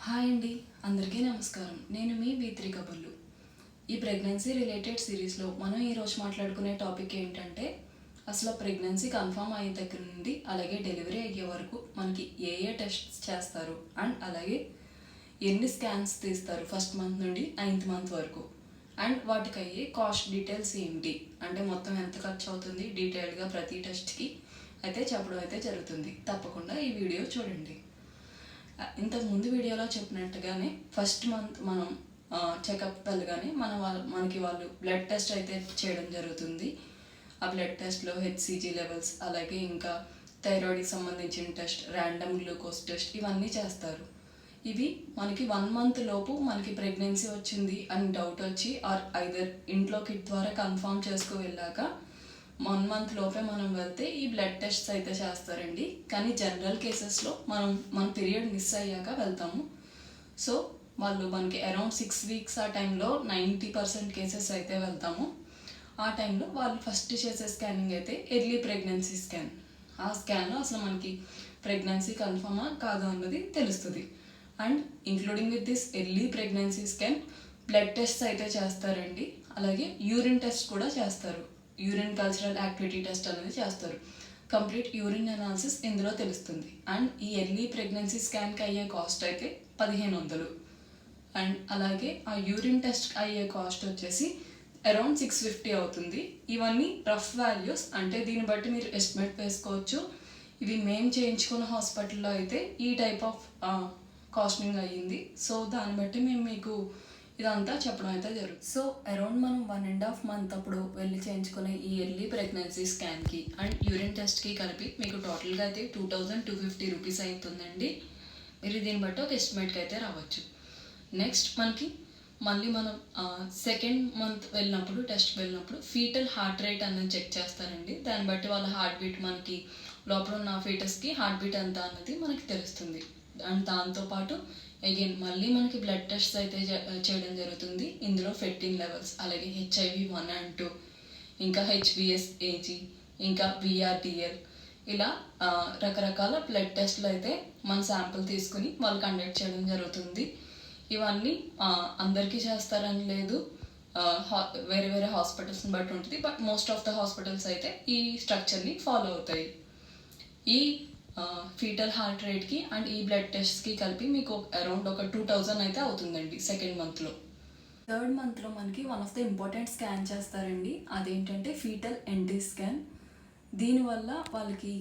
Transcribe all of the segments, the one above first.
Hi అండి, అందరికీ నమస్కారం. నేను మీ బీ3 కబుర్లు. ఈ ప్రెగ్నెన్సీ రిలేటెడ్ సిరీస్లో మనం ఈరోజు మాట్లాడుకునే టాపిక్ ఏంటంటే అసలు ప్రెగ్నెన్సీ కన్ఫర్మ్ అయిన దగ్గర నుండి అలాగే డెలివరీ అయ్యే వరకు మనకి ఏ టెస్ట్స్ చేస్తారు అండ్ అలాగే ఎన్ని స్కాన్స్ తీస్తారు ఫస్ట్ మంత్ నుండి 9th మంత్ వరకు అండ్ వాటికి అయ్యే కాస్ట్ డీటెయిల్స్ ఏంటి అంటే మొత్తం ఎంత ఖర్చు అవుతుంది డీటెయిల్డ్గా ప్రతి టెస్ట్కి అయితే చెప్పడం అయితే జరుగుతుంది. తప్పకుండా ఈ వీడియో చూడండి. ఇంతకు ముందు వీడియోలో చెప్పినట్టుగానే ఫస్ట్ మంత్ మనం చెకప్ వెళ్ళగానే మనకి వాళ్ళు బ్లడ్ టెస్ట్ అయితే చేయడం జరుగుతుంది. ఆ బ్లడ్ టెస్ట్లో హెచ్సిజీ లెవెల్స్ అలాగే ఇంకా థైరాయిడ్కి సంబంధించిన టెస్ట్, ర్యాండమ్ గ్లూకోజ్ టెస్ట్ ఇవన్నీ చేస్తారు. ఇవి మనకి 1 month లోపు మనకి ప్రెగ్నెన్సీ వచ్చింది అని డౌట్ వచ్చి ఆర్ ఐదర్ ఇంట్లో కిట్ ద్వారా కన్ఫర్మ్ చేసుకు వెళ్ళాక 1 month లోపే మనం వెళ్తే ఈ బ్లడ్ టెస్ట్స్ అయితే చేస్తారండి. కానీ జనరల్ కేసెస్లో మన పీరియడ్ మిస్ అయ్యాక వెళ్తాము. సో వాళ్ళు మనకి అరౌండ్ 6 weeks ఆ టైంలో 90% కేసెస్ అయితే వెళ్తాము. ఆ టైంలో వాళ్ళు ఫస్ట్ చేసే స్కానింగ్ అయితే ఎర్లీ ప్రెగ్నెన్సీ స్కాన్. ఆ స్కాన్లో అసలు మనకి ప్రెగ్నెన్సీ కన్ఫర్మా కాదా అన్నది తెలుస్తుంది. And including with this early pregnancy scan blood test అయితే చేస్తారండి. అలాగే యూరిన్ టెస్ట్ కూడా చేస్తారు. యూరిన్ కల్చరల్ యాక్టివిటీ టెస్ట్ అనేది చేస్తారు. కంప్లీట్ యూరిన్ అనాలిసిస్ ఇందులో తెలుస్తుంది. అండ్ ఈ ఎర్లీ ప్రెగ్నెన్సీ స్కాన్కి అయ్యే కాస్ట్ అయితే 1500. అండ్ అలాగే ఆ యూరిన్ టెస్ట్ అయ్యే కాస్ట్ వచ్చేసి అరౌండ్ 650 అవుతుంది. ఇవన్నీ రఫ్ వాల్యూస్, అంటే దీన్ని బట్టి మీరు ఎస్టిమేట్ వేసుకోవచ్చు. ఇవి మేము చేయించుకున్న హాస్పిటల్లో అయితే ఈ టైప్ ఆఫ్ కాస్టింగ్ అయ్యింది. సో దాన్ని బట్టి మేము మీకు ఇదంతా చెప్పడం అయితే జరుగుతుంది. సో అరౌండ్ మనం 1.5 month అప్పుడు వెళ్ళి చేయించుకునే ఈ ఎర్లీ ప్రెగ్నెన్సీ స్కాన్కి అండ్ యూరిన్ టెస్ట్కి కలిపి మీకు టోటల్గా అయితే 2250 రూపీస్ అవుతుందండి. మీరు దీన్ని బట్టి ఒక ఎస్టిమేట్కి అయితే రావచ్చు. నెక్స్ట్ మళ్ళీ మనం 2nd month వెళ్ళినప్పుడు టెస్ట్కి వెళ్ళినప్పుడు ఫీటల్ హార్ట్ రేట్ అన్నది చెక్ చేస్తారండి. దాన్ని బట్టి వాళ్ళ హార్ట్ బీట్ మనకి లోపల ఉన్న ఫీటస్కి హార్ట్ బీట్ ఎంత అన్నది మనకి తెలుస్తుంది. అండ్ దాంతోపాటు అగైన్ మళ్ళీ మనకి బ్లడ్ టెస్ట్ అయితే చేయడం జరుగుతుంది. ఇందులో ఫెట్టిన్ లెవెల్స్ అలాగే HIV-1 and 2 ఇంకా HbS-AG ఇంకా VRDL ఇలా రకరకాల బ్లడ్ టెస్ట్లు అయితే మన శాంపుల్ తీసుకుని వాళ్ళు కండక్ట్ చేయడం జరుగుతుంది. ఇవన్నీ అందరికీ చేస్తారని లేదు, వేరే వేరే హాస్పిటల్స్ని బట్టి ఉంటుంది. But most of the hospitals అయితే ఈ స్ట్రక్చర్ని ఫాలో అవుతాయి. ఈ ఫీటల్ హార్ట్ రేట్కి అండ్ ఈ బ్లడ్ టెస్ట్కి కలిపి మీకు అరౌండ్ ఒక 2000 అయితే అవుతుందండి 2nd monthలో. 3rd monthలో మనకి one of the important scan చేస్తారండి. అదేంటంటే ఫీటల్ ఎన్టీ స్కాన్. దీనివల్ల వాళ్ళకి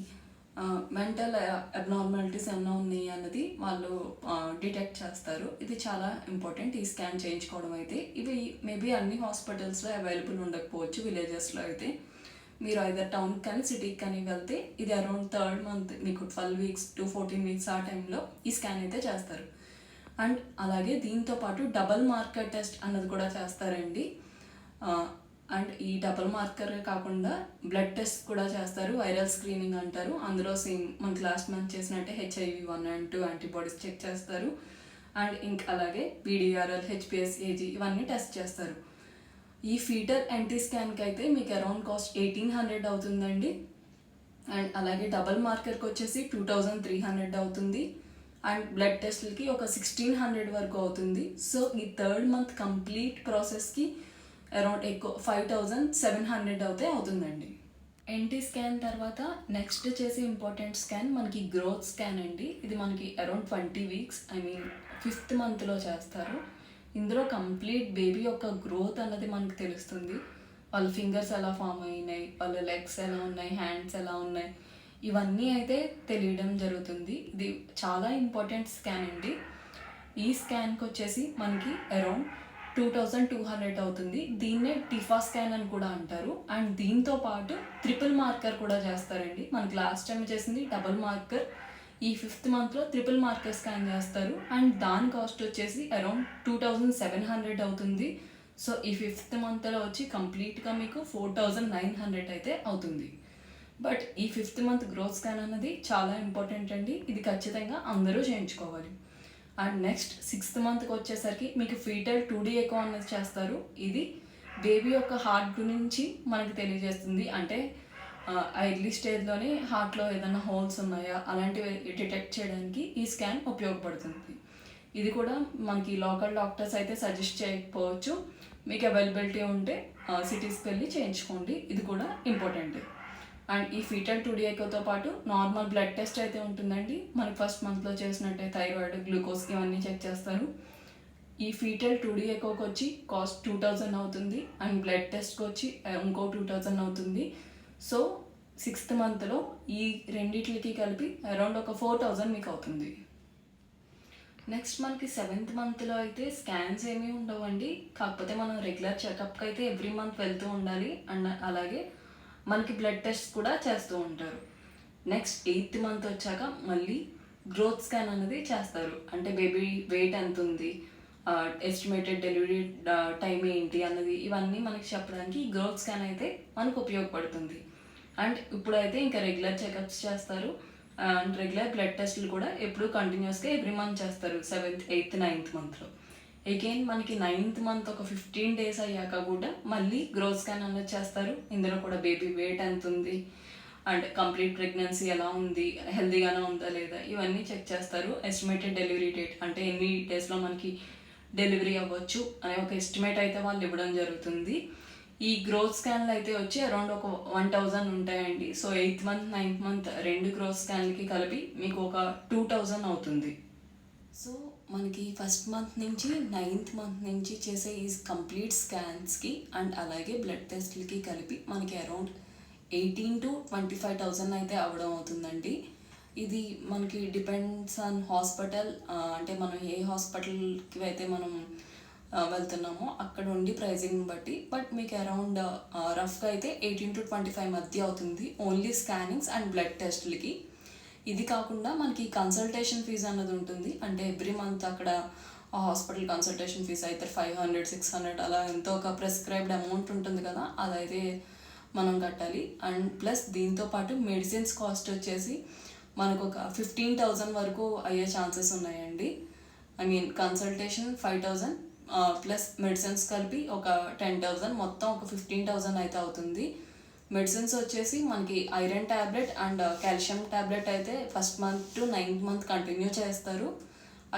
మెంటల్ అబ్నార్మాలిటీస్ ఏమైనా ఉన్నాయి అన్నది వాళ్ళు డిటెక్ట్ చేస్తారు. ఇది చాలా ఇంపార్టెంట్ ఈ స్కాన్ చేయించుకోవడం అయితే. ఇవి మేబీ అన్ని హాస్పిటల్స్లో అవైలబుల్ ఉండకపోవచ్చు. విలేజెస్లో అయితే మీరు ఐదర్ టౌన్కి కానీ సిటీకి కానీ వెళ్తే ఇది అరౌండ్ 3rd month మీకు 12 weeks to 14 weeks ఆ టైంలో ఈ స్కాన్ అయితే చేస్తారు. అండ్ అలాగే దీంతోపాటు డబల్ మార్కర్ టెస్ట్ అన్నది కూడా చేస్తారండి. అండ్ ఈ డబల్ మార్కర్ కాకుండా బ్లడ్ టెస్ట్ కూడా చేస్తారు. వైరల్ స్క్రీనింగ్ అంటారు. అందులో సేమ్ మనకి లాస్ట్ మంత్ చేసినట్టే HIV-1 and 2 యాంటీబాడీస్ చెక్ చేస్తారు. అండ్ ఇంకా అలాగే VDRL, HbS-AG ఇవన్నీ టెస్ట్ చేస్తారు. ఈ ఫీటల్ ఎన్టీ స్కాన్కి అయితే మీకు అరౌండ్ కాస్ట్ 1800 అవుతుందండి. అండ్ అలాగే డబల్ మార్కర్కి వచ్చేసి 2300 అవుతుంది. అండ్ బ్లడ్ టెస్ట్లకి ఒక 1600 వరకు అవుతుంది. సో ఈ 3rd month కంప్లీట్ ప్రాసెస్కి అరౌండ్ 5700 అవుతుందండి. ఎన్టీ స్కాన్ తర్వాత నెక్స్ట్ చేసే ఇంపార్టెంట్ స్కాన్ మనకి గ్రోత్ స్కాన్ అండి. ఇది మనకి అరౌండ్ 20 weeks 5th monthలో చేస్తారు. ఇందులో కంప్లీట్ బేబీ యొక్క గ్రోత్ అన్నది మనకు తెలుస్తుంది. వాళ్ళ ఫింగర్స్ ఎలా ఫామ్ అయినాయి, వాళ్ళ లెగ్స్ ఎలా ఉన్నాయి, హ్యాండ్స్ ఎలా ఉన్నాయి, ఇవన్నీ అయితే తెలియడం జరుగుతుంది. ఇది చాలా ఇంపార్టెంట్ స్కాన్ అండి. ఈ స్కాన్కి వచ్చేసి మనకి అరౌండ్ 2200 అవుతుంది. దీన్నే టిఫా స్కాన్ అని కూడా అంటారు. అండ్ దీంతో పాటు ట్రిపుల్ మార్కర్ కూడా చేస్తారండి. మనకి లాస్ట్ టైం చేసింది డబల్ మార్కర్. ఈ 5th monthలో ట్రిపుల్ మార్కర్ స్కాన్ చేస్తారు. అండ్ దాని కాస్ట్ వచ్చేసి అరౌండ్ 2700 అవుతుంది. సో ఈ 5th monthలో వచ్చి కంప్లీట్గా మీకు 4900 అయితే అవుతుంది. బట్ ఈ 5th month గ్రోత్ స్కాన్ అన్నది చాలా ఇంపార్టెంట్ అండి. ఇది ఖచ్చితంగా అందరూ చేయించుకోవాలి. అండ్ నెక్స్ట్ 6th monthకి వచ్చేసరికి మీకు ఫీటల్ 2D ఎకో అన్నది చేస్తారు. ఇది బేబీ యొక్క హార్ట్ గురించి మనకి తెలియజేస్తుంది. అంటే ఎర్లీ స్టేజ్లోనే హార్ట్లో ఏదైనా హోల్స్ ఉన్నాయా అలాంటివి డిటెక్ట్ చేయడానికి ఈ స్కాన్ ఉపయోగపడుతుంది. ఇది కూడా మనకి లోకల్ డాక్టర్స్ అయితే సజెస్ట్ చేయకపోవచ్చు. మీకు అవైలబిలిటీ ఉంటే సిటీస్కి వెళ్ళి చేయించుకోండి, ఇది కూడా ఇంపార్టెంట్. అండ్ ఈ ఫీటల్ 2D ఎకోతో పాటు నార్మల్ బ్లడ్ టెస్ట్ అయితే ఉంటుందండి. మనకి ఫస్ట్ మంత్లో చేసినట్టే థైరాయిడ్, గ్లూకోజ్ ఇవన్నీ చెక్ చేస్తారు. ఈ ఫీటల్ 2D ఎకోకి వచ్చి కాస్ట్ 2000 అవుతుంది అండ్ బ్లడ్ టెస్ట్కి వచ్చి ఇంకో 2000 అవుతుంది. సో 6th మంత్లో ఈ రెండిట్లకి కలిపి అరౌండ్ ఒక 4000 మీకు అవుతుంది. నెక్స్ట్ మనకి 7th మంత్లో అయితే స్కాన్స్ ఏమీ ఉండవండి. కాకపోతే మనం రెగ్యులర్ చెకప్కి అయితే ఎవ్రీ మంత్ వెళ్తూ ఉండాలి. అండ్ అలాగే మనకి బ్లడ్ టెస్ట్ కూడా చేస్తూ ఉంటారు. నెక్స్ట్ 8th మంత్ వచ్చాక మళ్ళీ గ్రోత్ స్కాన్ అనేది చేస్తారు. అంటే బేబీ వెయిట్ ఎంత ఉంది, ఎస్టిమేటెడ్ డెలివరీ టైం ఏంటి అన్నది ఇవన్నీ మనకి చెప్పడానికి ఈ గ్రోత్ స్కాన్ అయితే మనకు ఉపయోగపడుతుంది. అండ్ ఇప్పుడైతే ఇంకా రెగ్యులర్ చెకప్స్ చేస్తారు. అండ్ రెగ్యులర్ బ్లడ్ టెస్ట్లు కూడా ఎప్పుడు కంటిన్యూస్గా ఎవ్రీ మంత్ చేస్తారు 7th, 8th, 9th మంత్లో. అగైన్ మనకి 9th మంత్ ఒక 15 days అయ్యాక కూడా మళ్ళీ గ్రోత్ స్కాన్ అనేది చేస్తారు. ఇందులో కూడా బేబీ వెయిట్ ఎంత ఉంది అండ్ కంప్లీట్ ప్రెగ్నెన్సీ ఎలా ఉంది, హెల్తీగానే ఉందా లేదా ఇవన్నీ చెక్ చేస్తారు. ఎస్టిమేటెడ్ డెలివరీ డేట్ అంటే ఎన్ని డేస్లో మనకి డెలివరీ అవ్వచ్చు అనే ఒక ఎస్టిమేట్ అయితే వాళ్ళు ఇవ్వడం జరుగుతుంది. ఈ గ్రోత్ స్కాన్లు అయితే వచ్చి అరౌండ్ ఒక 1000 ఉంటాయండి. So 8th month, 9th month రెండు గ్రోత్ స్కాన్లకి కలిపి మీకు ఒక 2000 అవుతుంది. సో మనకి ఫస్ట్ మంత్ నుంచి 9th మంత్ నుంచి చేసే ఈ కంప్లీట్ స్కాన్స్కి అండ్ అలాగే బ్లడ్ టెస్ట్లకి కలిపి మనకి అరౌండ్ 18,000 to 25,000 అయితే అవ్వడం అవుతుందండి. ఇది మనకి డిపెండ్స్ ఆన్ హాస్పిటల్, అంటే మనం ఏ హాస్పిటల్కి అయితే మనం వెళ్తున్నామో అక్కడ ఉండి ప్రైజింగ్ బట్టి. బట్ మీకు అరౌండ్ రఫ్గా అయితే 18 to 25 మధ్య అవుతుంది ఓన్లీ స్కానింగ్స్ అండ్ బ్లడ్ టెస్ట్లకి. ఇది కాకుండా మనకి కన్సల్టేషన్ ఫీజు అన్నది ఉంటుంది. అంటే ఎవ్రీ మంత్ అక్కడ హాస్పిటల్ కన్సల్టేషన్ ఫీజు అయితే 500, 600 అలా ఎంతో ఒక ప్రిస్క్రైబ్డ్ అమౌంట్ ఉంటుంది కదా, అదైతే మనం కట్టాలి. అండ్ ప్లస్ దీంతో పాటు మెడిసిన్స్ కాస్ట్ వచ్చేసి మనకు ఒక 15,000 వరకు అయ్యే ఛాన్సెస్ ఉన్నాయండి. I mean consultation 5,000 plus medicines కలిపి ఒక 10,000, మొత్తం ఒక 15,000 అయితే అవుతుంది. మెడిసిన్స్ వచ్చేసి మనకి iron tablet and calcium tablet అయితే first month to 9th month continue చేస్తారు.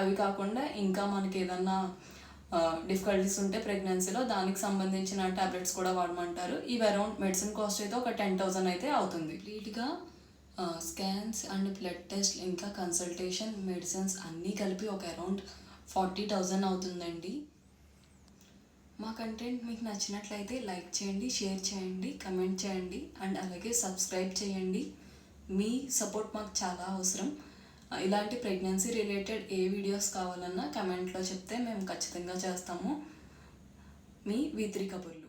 అవి కాకుండా ఇంకా మనకి ఏదన్నా డిఫికల్టీస్ ఉంటే ప్రెగ్నెన్సీలో దానికి సంబంధించిన ట్యాబ్లెట్స్ కూడా వాడమంటారు. ఇవి అరౌండ్ మెడిసిన్ కాస్ట్ అయితే ఒక 10,000 అయితే అవుతుంది. కంప్లీట్గా స్కాన్స్ అండ్ బ్లడ్ టెస్ట్ ఇంకా కన్సల్టేషన్, మెడిసిన్స్ అన్నీ కలిపి ఒక అరౌండ్ 40,000 అవుతుందండి. మా కంటెంట్ మీకు నచ్చినట్లయితే లైక్ చేయండి, షేర్ చేయండి, కమెంట్ చేయండి అండ్ అలాగే సబ్స్క్రైబ్ చేయండి. మీ సపోర్ట్ మాకు చాలా అవసరం. ఇలాంటి ప్రెగ్నెన్సీ రిలేటెడ్ ఏ వీడియోస్ కావాలన్నా కమెంట్లో చెప్తే మేము ఖచ్చితంగా చేస్తాము. మీ V3 కబుర్లు.